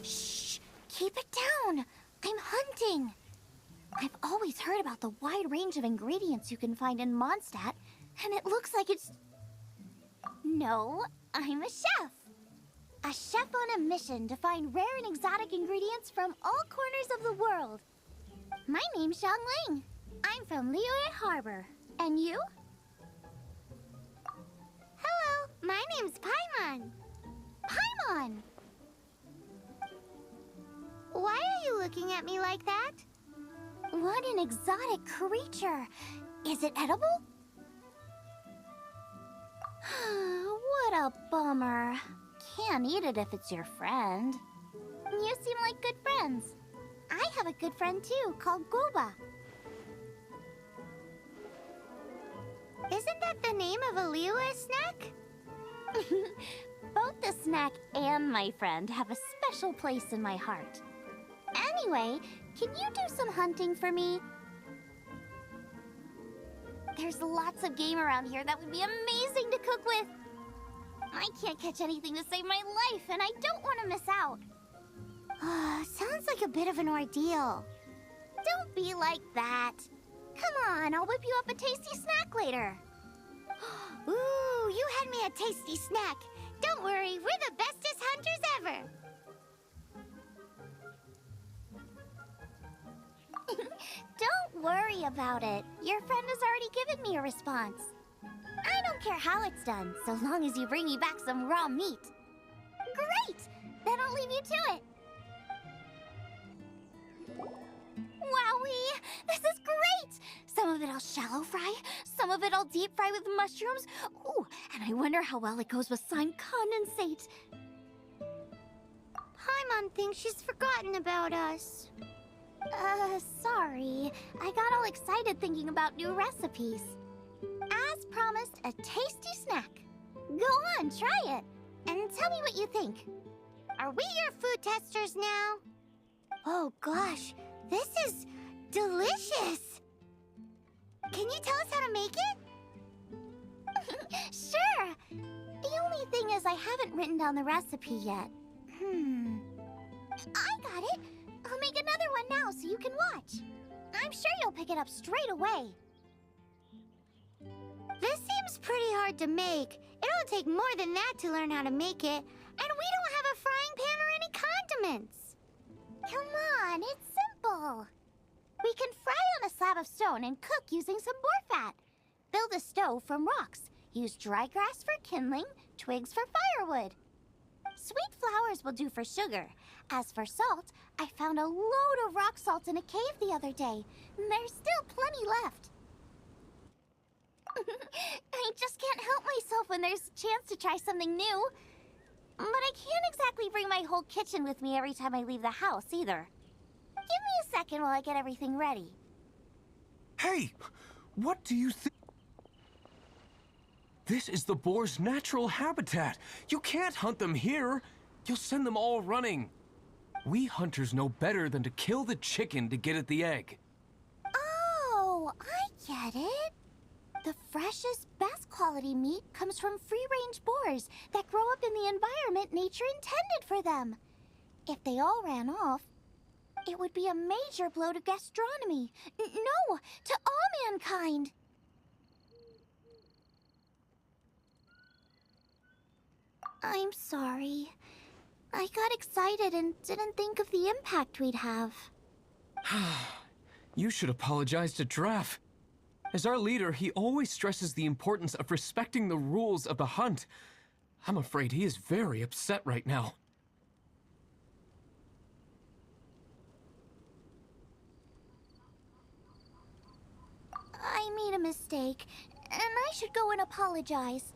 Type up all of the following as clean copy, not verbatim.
Shh! Keep it down! I'm hunting! I've always heard about the wide range of ingredients you can find in Mondstadt, and it looks like it's... No, I'm a chef! A chef on a mission to find rare and exotic ingredients from all corners of the world. My name's Xiangling. I'm from Liyue Harbor. And you? Hello, my name's Paimon. Paimon! Why are you looking at me like that? What an exotic creature! Is it edible? What a bummer. Can't eat it if it's your friend. You seem like good friends. I have a good friend too, called Goba. Isn't that the name of a Liyue snack? Both the snack and my friend have a special place in my heart. Anyway, can you do some hunting for me? There's lots of game around here that would be amazing to cook with. I can't catch anything to save my life, and I don't want to miss out. Sounds like a bit of an ordeal. Don't be like that. Come on, I'll whip you up a tasty snack later. Ooh, you had me a tasty snack. Don't worry, we're the bestest hunters ever. Don't worry about it. Your friend has already given me a response. I don't care how it's done, so long as you bring me back some raw meat. Great! Then I'll leave you to it. Wowee! This is great! Some of it I'll shallow fry, some of it I'll deep fry with mushrooms. Ooh, and I wonder how well it goes with slime condensate. Paimon thinks she's forgotten about us. Sorry. I got all excited thinking about new recipes. As promised, a tasty snack. Go on, try it, and tell me what you think. Are we your food testers now? Oh gosh, this is delicious. Can you tell us how to make it? Sure. The only thing is I haven't written down the recipe yet. I got it. I'll make another one now so you can watch. I'm sure you'll pick it up straight away. This seems pretty hard to make. It'll take more than that to learn how to make it. And we don't have a frying pan or any condiments. Come on, it's simple. We can fry on a slab of stone and cook using some boar fat. Build a stove from rocks. Use dry grass for kindling, twigs for firewood. Sweet flowers will do for sugar. As for salt, I found a load of rock salt in a cave the other day. There's still plenty left. I just can't help myself when there's a chance to try something new. But I can't exactly bring my whole kitchen with me every time I leave the house, either. Give me a second while I get everything ready. Hey! What do you think? This is the boar's natural habitat. You can't hunt them here. You'll send them all running. We hunters know better than to kill the chicken to get at the egg. Oh, I get it. The freshest, best quality meat comes from free-range boars that grow up in the environment nature intended for them. If they all ran off, it would be a major blow to gastronomy. No, to all mankind. I'm sorry. I got excited and didn't think of the impact we'd have. You should apologize to Draff. As our leader, he always stresses the importance of respecting the rules of the hunt. I'm afraid he is very upset right now. I made a mistake, and I should go and apologize.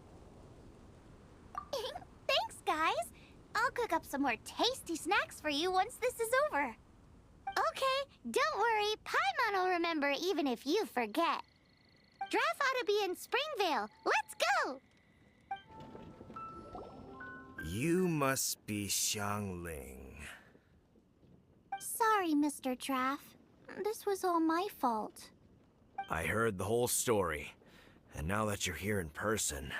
Thanks, guys. I'll cook up some more tasty snacks for you once this is over. Okay, don't worry. Paimon will remember even if you forget. Draff ought to be in Springvale. Let's go! You must be Xiangling. Sorry, Mr. Draff. This was all my fault. I heard the whole story, and now that you're here in person...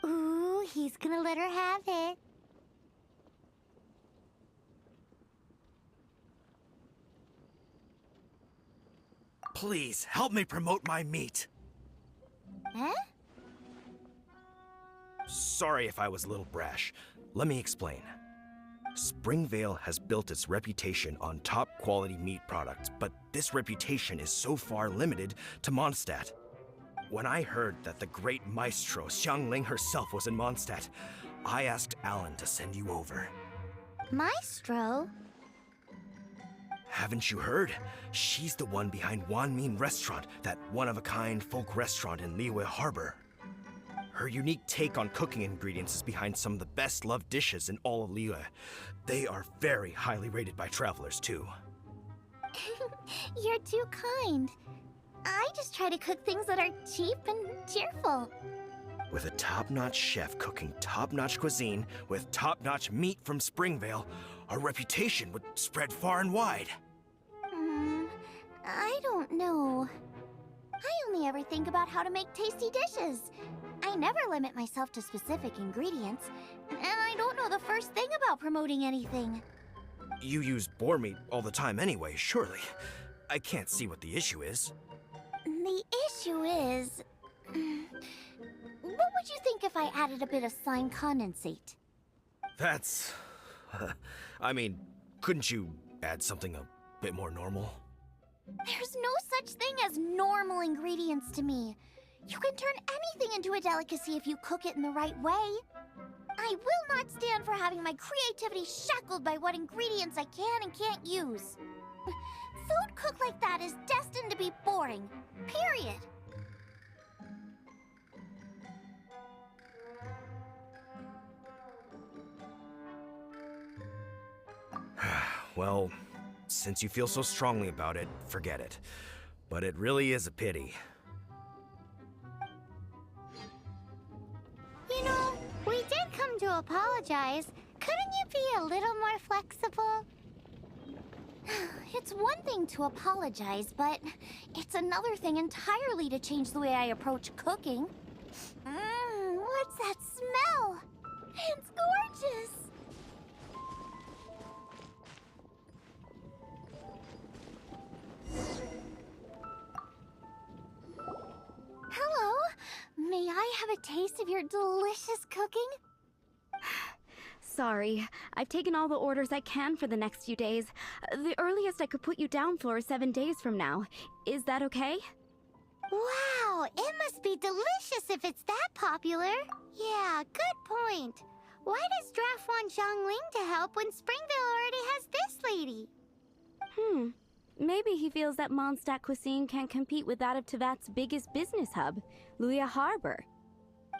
Ooh, he's gonna let her have it. Please, help me promote my meat. Huh? Sorry if I was a little brash. Let me explain. Springvale has built its reputation on top-quality meat products, but this reputation is so far limited to Mondstadt. When I heard that the great maestro Xiangling herself was in Mondstadt, I asked Alan to send you over. Maestro? Haven't you heard? She's the one behind Wanmin Restaurant, that one-of-a-kind folk restaurant in Liyue Harbor. Her unique take on cooking ingredients is behind some of the best-loved dishes in all of Liyue. They are very highly rated by travelers, too. You're too kind. I just try to cook things that are cheap and cheerful. With a top-notch chef cooking top-notch cuisine with top-notch meat from Springvale, our reputation would spread far and wide. I don't know. I only ever think about how to make tasty dishes. I never limit myself to specific ingredients, and I don't know the first thing about promoting anything. You use boar meat all the time anyway, surely. I can't see what the issue is. The issue is... What would you think if I added a bit of slime condensate? That's... I mean, couldn't you add something a bit more normal? There's no such thing as normal ingredients to me. You can turn anything into a delicacy if you cook it in the right way. I will not stand for having my creativity shackled by what ingredients I can and can't use. Food cooked like that is destined to be boring. Period. Well, since you feel so strongly about it, forget it. But it really is a pity. You know, we did come to apologize. Couldn't you be a little more flexible? It's one thing to apologize, but it's another thing entirely to change the way I approach cooking. What's that smell? It's gorgeous! Hello? May I have a taste of your delicious cooking? Sorry, I've taken all the orders I can for the next few days. The earliest I could put you down for is 7 days from now. Is that okay? Wow, it must be delicious if it's that popular. Yeah, good point. Why does Draff want Xiangling to help when Springvale already has this lady? Maybe he feels that Mondstadt cuisine can't compete with that of Tevat's biggest business hub, Liyue Harbor.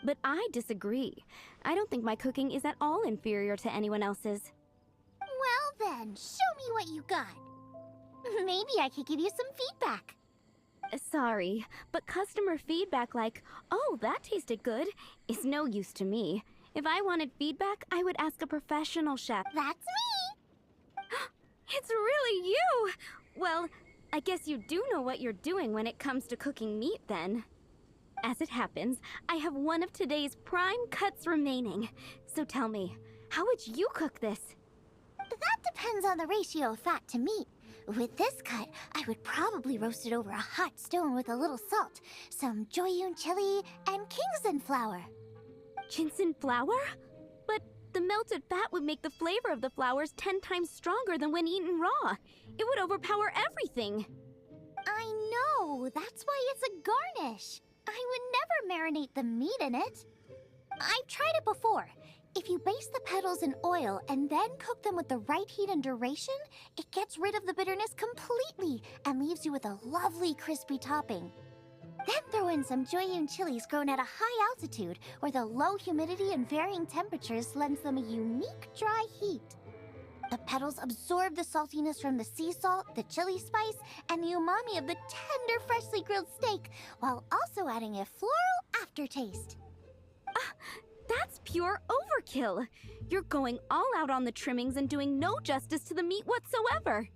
But I disagree. I don't think my cooking is at all inferior to anyone else's. Well then, show me what you got. Maybe I could give you some feedback. Sorry, but customer feedback like, "Oh, that tasted good," is no use to me. If I wanted feedback, I would ask a professional chef. That's me! It's really you! Well, I guess you do know what you're doing when it comes to cooking meat, then. As it happens, I have one of today's prime cuts remaining. So tell me, how would you cook this? That depends on the ratio of fat to meat. With this cut, I would probably roast it over a hot stone with a little salt, some Joyun chili, and Kingston flour. Ginseng flour? But the melted fat would make the flavor of the flowers 10 times stronger than when eaten raw. It would overpower everything. I know, that's why it's a garnish. I would never marinate the meat in it. I've tried it before. If you baste the petals in oil and then cook them with the right heat and duration, it gets rid of the bitterness completely and leaves you with a lovely crispy topping. Then throw in some Joyun chilies grown at a high altitude where the low humidity and varying temperatures lends them a unique dry heat. The petals absorb the saltiness from the sea salt, the chili spice, and the umami of the tender, freshly grilled steak, while also adding a floral aftertaste. That's pure overkill. You're going all out on the trimmings and doing no justice to the meat whatsoever.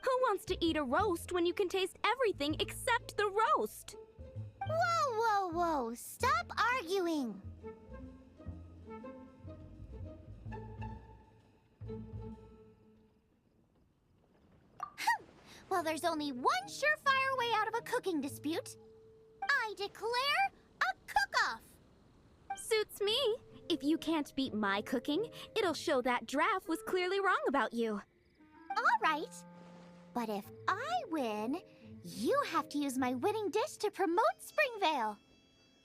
Who wants to eat a roast when you can taste everything except the roast? Whoa, whoa, whoa! Stop arguing! Well, there's only one surefire way out of a cooking dispute. I declare a cook-off! Suits me. If you can't beat my cooking, it'll show that Draff was clearly wrong about you. All right. But if I win, you have to use my winning dish to promote Springvale.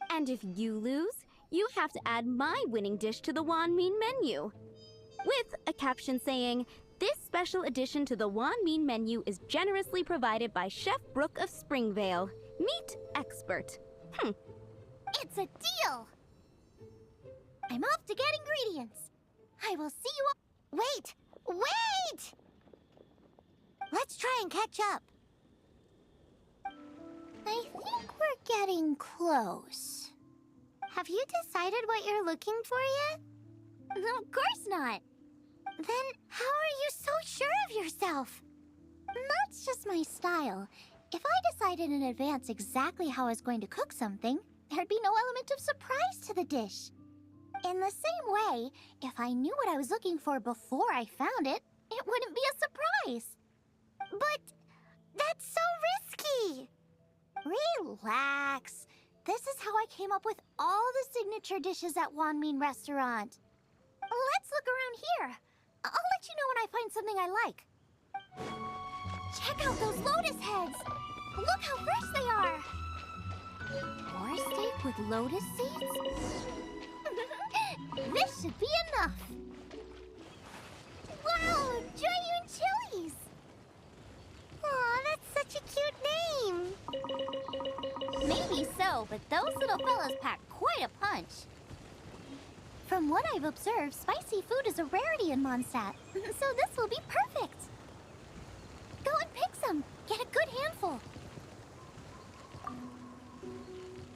And if you lose, you have to add my winning dish to the Wan Min menu. With a caption saying, "This special addition to the Wan Min menu is generously provided by Chef Brooke of Springvale, meat expert." It's a deal! I'm off to get ingredients. I will see you all. Wait! Wait! Let's try and catch up. I think we're getting close. Have you decided what you're looking for yet? Of course not. Then how are you so sure of yourself? That's just my style. If I decided in advance exactly how I was going to cook something, there'd be no element of surprise to the dish. In the same way, if I knew what I was looking for before I found it, it wouldn't be a surprise. But that's so risky. Relax. This is how I came up with all the signature dishes at Wan Min Restaurant. Let's look around here. I'll let you know when I find something I like. Check out those lotus heads. Look how fresh they are. More steak with lotus seeds? This should be enough. Wow, giant chilies. Aw, that's such a cute name. Maybe so, but those little fellas pack quite a punch. From what I've observed, spicy food is a rarity in Mondstadt, so this will be perfect. Go and pick some. Get a good handful.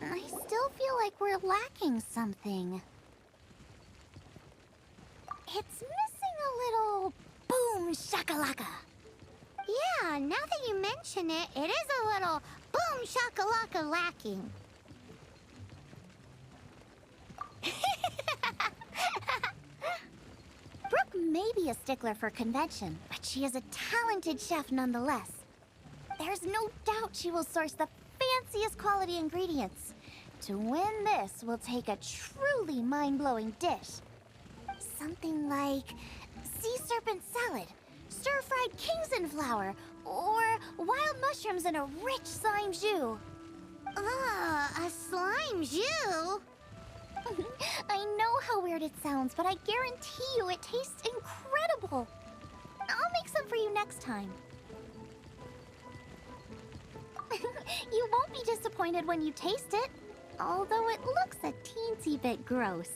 I still feel like we're lacking something. It's missing a little boom shakalaka. Yeah, now that you mention it, it is a little boom shakalaka lacking. Brooke may be a stickler for convention, but she is a talented chef nonetheless. There's no doubt she will source the fanciest quality ingredients. To win this will take a truly mind-blowing dish. Something like sea serpent salad, stir-fried Kingston flour, or wild mushrooms in a rich slime jus. A slime jus? I know how weird it sounds, but I guarantee you it tastes incredible. I'll make some for you next time. You won't be disappointed when you taste it, although it looks a teensy bit gross.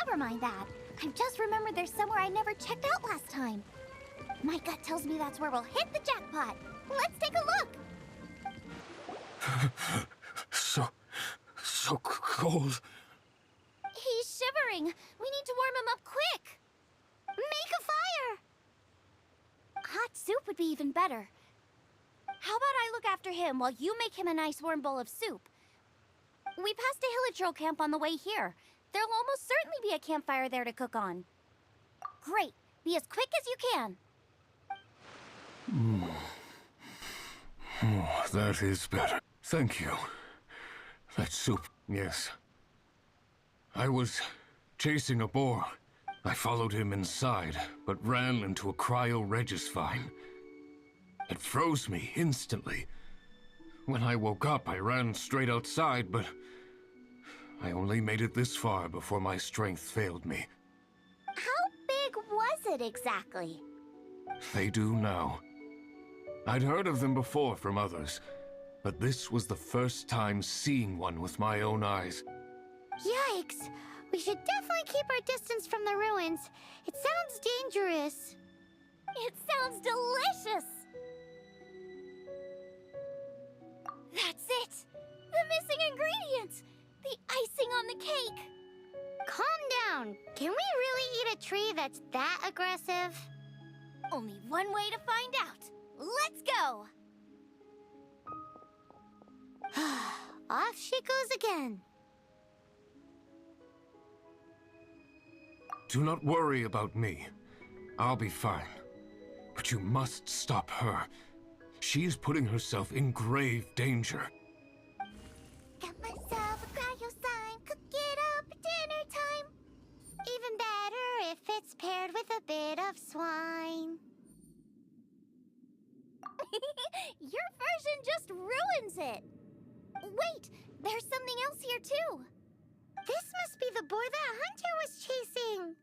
Never mind that. I've just remembered there's somewhere I never checked out last time. My gut tells me that's where we'll hit the jackpot. Let's take a look. So cold. He's shivering. We need to warm him up quick. Make a fire. Hot soup would be even better. How about I look after him while you make him a nice warm bowl of soup? We passed a Hilichurl camp on the way here. There'll almost certainly be a campfire there to cook on. Great. Be as quick as you can. Oh, that is better. Thank you. That soup, yes. I was chasing a boar. I followed him inside, but ran into a cryo-regis vine. It froze me instantly. When I woke up, I ran straight outside, but I only made it this far before my strength failed me. How big was it exactly? They do now. I'd heard of them before from others, but this was the first time seeing one with my own eyes. Yikes! We should definitely keep our distance from the ruins. It sounds dangerous. It sounds delicious! That's it! The missing ingredient! The icing on the cake! Calm down. Can we really eat a tree that's that aggressive? Only one way to find out. Let's go! Off she goes again. Do not worry about me. I'll be fine. But you must stop her. She is putting herself in grave danger. Got myself a cryo sign, cook it up at dinner time. Even better if it's paired with a bit of swine. Your version just ruins it! Wait, there's something else here too! This must be the boar that Hunter was chasing.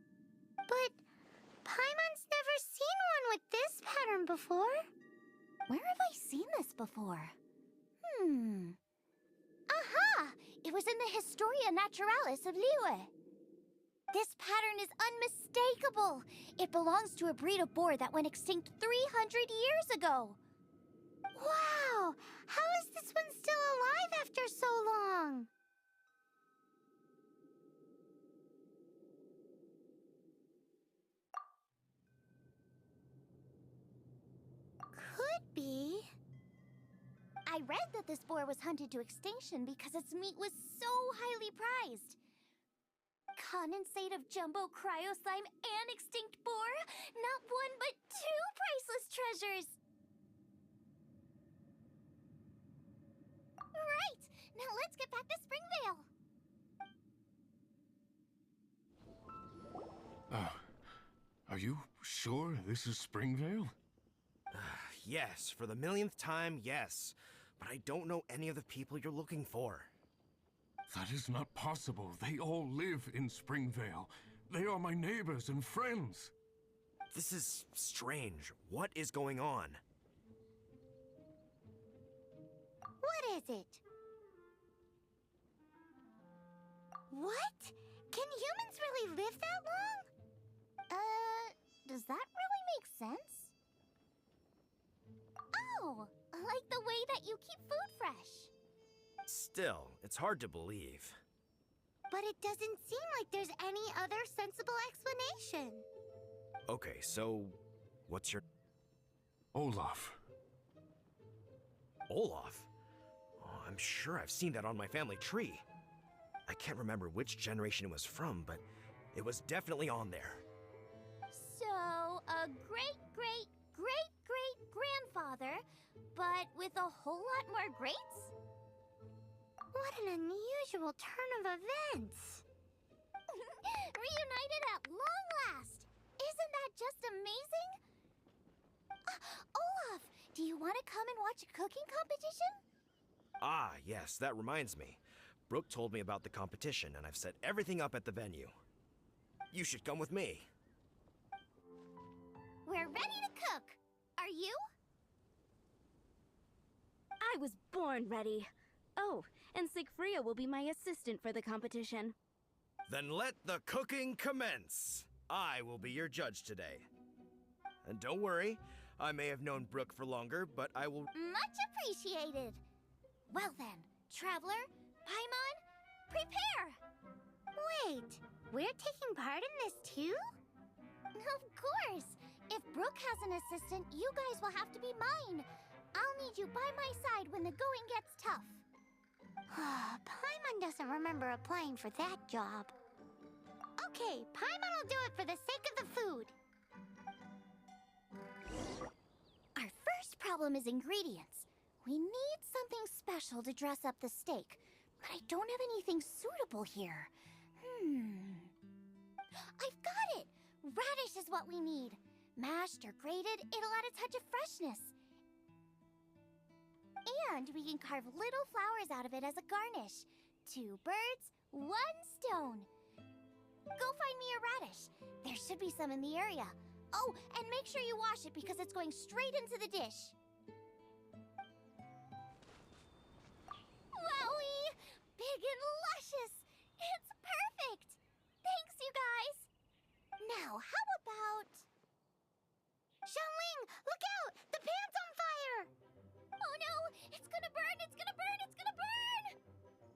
But Paimon's never seen one with this pattern before. Where have I seen this before? Aha! It was in the Historia Naturalis of Liyue. This pattern is unmistakable. It belongs to a breed of boar that went extinct 300 years ago. Wow! How is this one still alive after so long? Could be. I read that this boar was hunted to extinction because its meat was so highly prized. Condensate of jumbo cryo slime and extinct boar? Not one but two priceless treasures! Right! Now let's get back to Springvale! Are you sure this is Springvale? Yes, for the millionth time, yes. But I don't know any of the people you're looking for. That is not possible. They all live in Springvale. They are my neighbors and friends. This is strange. What is going on? What is it? What? Can humans really live that long? Does that really make sense? Oh, like the way that you keep food fresh. Still, it's hard to believe. But it doesn't seem like there's any other sensible explanation. Okay, so what's your... Olaf. Olaf? Oh, I'm sure I've seen that on my family tree. I can't remember which generation it was from, but it was definitely on there. So, a great-great-great-great-grandfather, but with a whole lot more greats? What an unusual turn of events. Reunited at long last! Isn't that just amazing? Olaf, do you want to come and watch a cooking competition? Ah, yes, that reminds me. Brooke told me about the competition, and I've set everything up at the venue. You should come with me. We're ready to cook. Are you? I was born ready. Oh, and Sigfria will be my assistant for the competition. Then let the cooking commence. I will be your judge today. And don't worry, I may have known Brooke for longer, but I will... Much appreciated. Well then, Traveler, Paimon, prepare! Wait, we're taking part in this too? Of course! If Brooke has an assistant, you guys will have to be mine. I'll need you by my side when the going gets tough. Paimon doesn't remember applying for that job. Okay, Paimon will do it for the sake of the food. Our first problem is ingredients. We need something special to dress up the steak, but I don't have anything suitable here. I've got it! Radish is what we need. Mashed or grated, it'll add a touch of freshness. And we can carve little flowers out of it as a garnish. 2 birds, 1 stone. Go find me a radish. There should be some in the area. Oh, and make sure you wash it because it's going straight into the dish. Wowie! Big and luscious! It's perfect! Now, how about... Xiangling, look out! The pan's on fire! Oh no! It's gonna burn! It's gonna burn! It's gonna burn!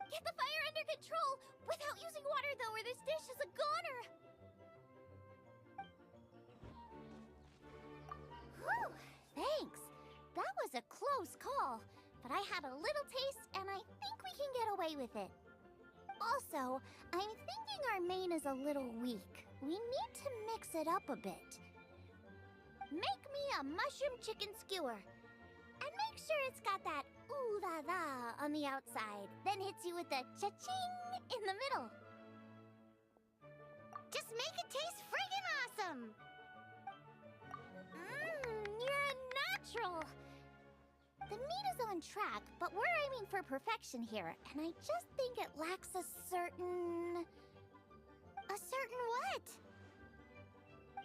Get the fire under control! Without using water, though, or this dish is a goner! Whew! Thanks! That was a close call, but I had a little taste, and I think we can get away with it. Also, I'm thinking our main is a little weak. We need to mix it up a bit. Make me a mushroom chicken skewer. And make sure it's got that ooh la la on the outside, then hits you with a cha-ching in the middle. Just make it taste friggin' awesome! You're a natural! The meat is on track, but we're aiming for perfection here, and I just think it lacks a certain... A certain what?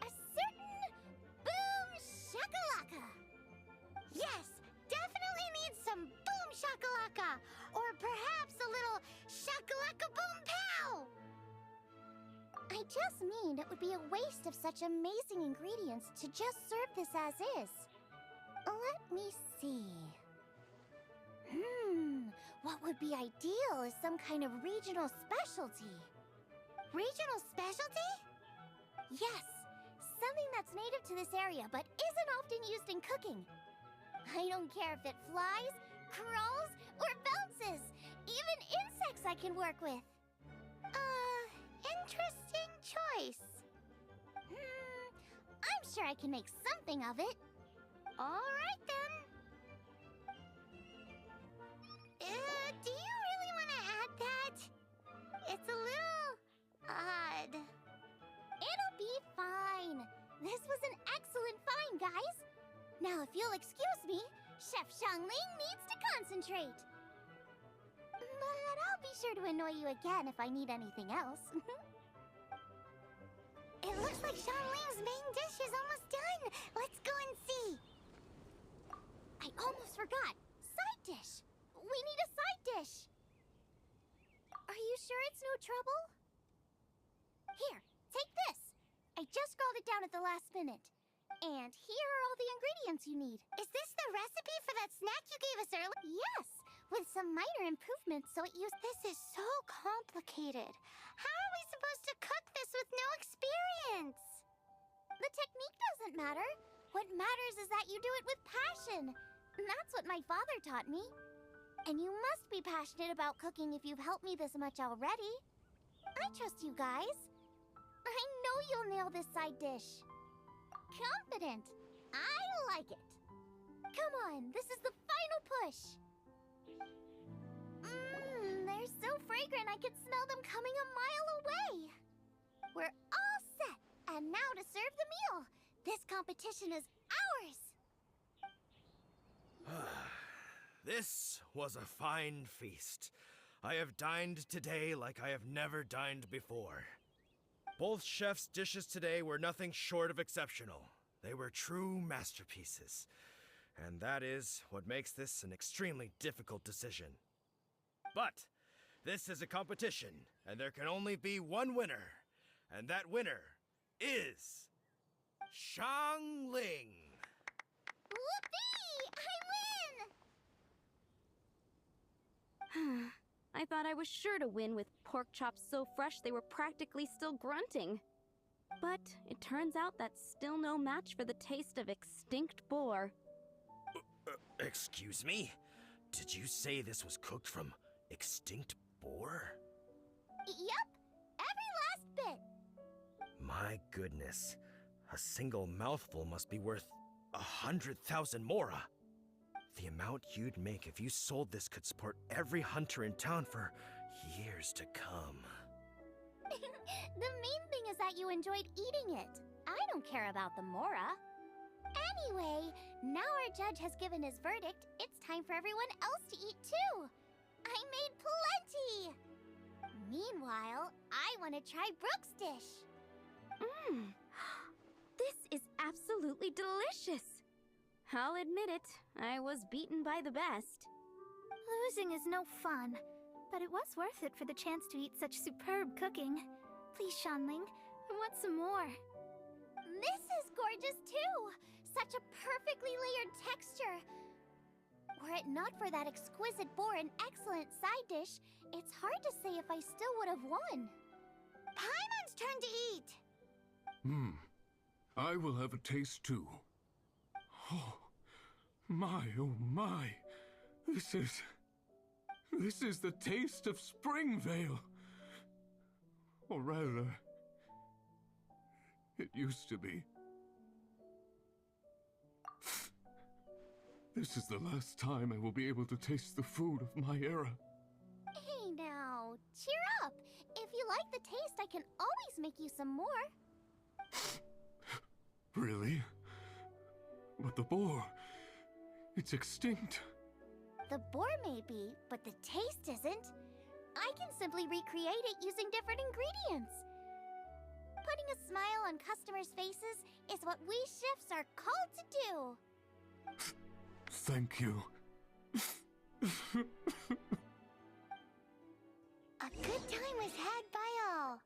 A certain... boom shakalaka! Yes, definitely needs some boom shakalaka! Or perhaps a little shakalaka boom pow! I just mean it would be a waste of such amazing ingredients to just serve this as is. Let me see. What would be ideal is some kind of regional specialty. Regional specialty? Yes, something that's native to this area but isn't often used in cooking. I don't care if it flies, crawls, or bounces. Even insects I can work with. Interesting choice. I'm sure I can make something of it. All right, then. Do you really want to add that? It's a little... odd. It'll be fine. This was an excellent find, guys. Now, if you'll excuse me, Chef Xiangling needs to concentrate. But I'll be sure to annoy you again if I need anything else. It looks like Xiangling's main dish is almost done. Let's go and see. I almost forgot. Side dish. We need a side dish. Are you sure it's no trouble? Here, take this. I just scrolled it down at the last minute. And here are all the ingredients you need. Is this the recipe for that snack you gave us earlier? Yes, with some minor improvements so it used... This is so complicated. How are we supposed to cook this with no experience? The technique doesn't matter. What matters is that you do it with passion. That's what my father taught me. And you must be passionate about cooking if you've helped me this much already. I trust you guys. I know you'll nail this side dish. Confident. I like it. Come on, this is the final push. They're so fragrant I could smell them coming a mile away. We're all set. And now to serve the meal. This competition is ours. This was a fine feast. I have dined today like I have never dined before. Both chefs' dishes today were nothing short of exceptional. They were true masterpieces. And that is what makes this an extremely difficult decision. But this is a competition, and there can only be one winner. And that winner is... Xiangling! Whoopee! I win! I thought I was sure to win with pork chops so fresh they were practically still grunting. But it turns out that's still no match for the taste of extinct boar. Excuse me? Did you say this was cooked from extinct boar? Yep, every last bit. My goodness. A single mouthful must be worth 100,000 mora. The amount you'd make if you sold this could support every hunter in town for years to come. The main thing is that you enjoyed eating it. I don't care about the mora. Anyway, now our judge has given his verdict. It's time for everyone else to eat too. I made plenty. Meanwhile, I want to try Brooke's dish. This is absolutely delicious. I'll admit it, I was beaten by the best. Losing is no fun, but it was worth it for the chance to eat such superb cooking. Please, Xiangling, I want some more. This is gorgeous too! Such a perfectly layered texture. Were it not for that exquisite boar and excellent side dish, it's hard to say if I still would have won. Paimon's turn to eat! I will have a taste too. Oh my, oh my. This is the taste of Springvale. Or rather, it used to be. This is the last time I will be able to taste the food of my era. Hey now, cheer up! If you like the taste, I can always make you some more. Really? But the boar, it's extinct. The boar may be, but the taste isn't. I can simply recreate it using different ingredients. Putting a smile on customers' faces is what we chefs are called to do. Thank you. A good time was had by all.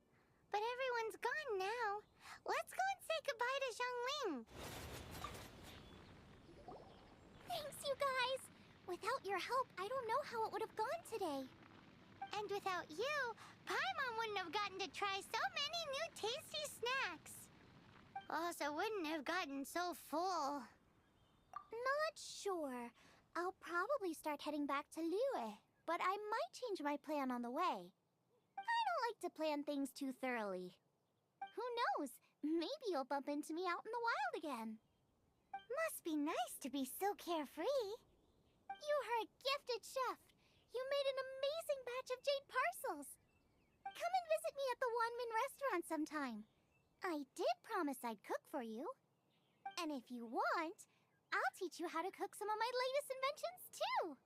But everyone's gone now. Let's go and say goodbye to Xiangling. Thanks, you guys. Without your help, I don't know how it would have gone today. And without you, Paimon wouldn't have gotten to try so many new tasty snacks. Also wouldn't have gotten so full. Not sure. I'll probably start heading back to Liyue, but I might change my plan on the way. I don't like to plan things too thoroughly. Who knows? Maybe you'll bump into me out in the wild again. Must be nice to be so carefree. You are a gifted chef. You made an amazing batch of jade parcels. Come and visit me at the Wanmin restaurant sometime. I did promise I'd cook for you. And if you want, I'll teach you how to cook some of my latest inventions too.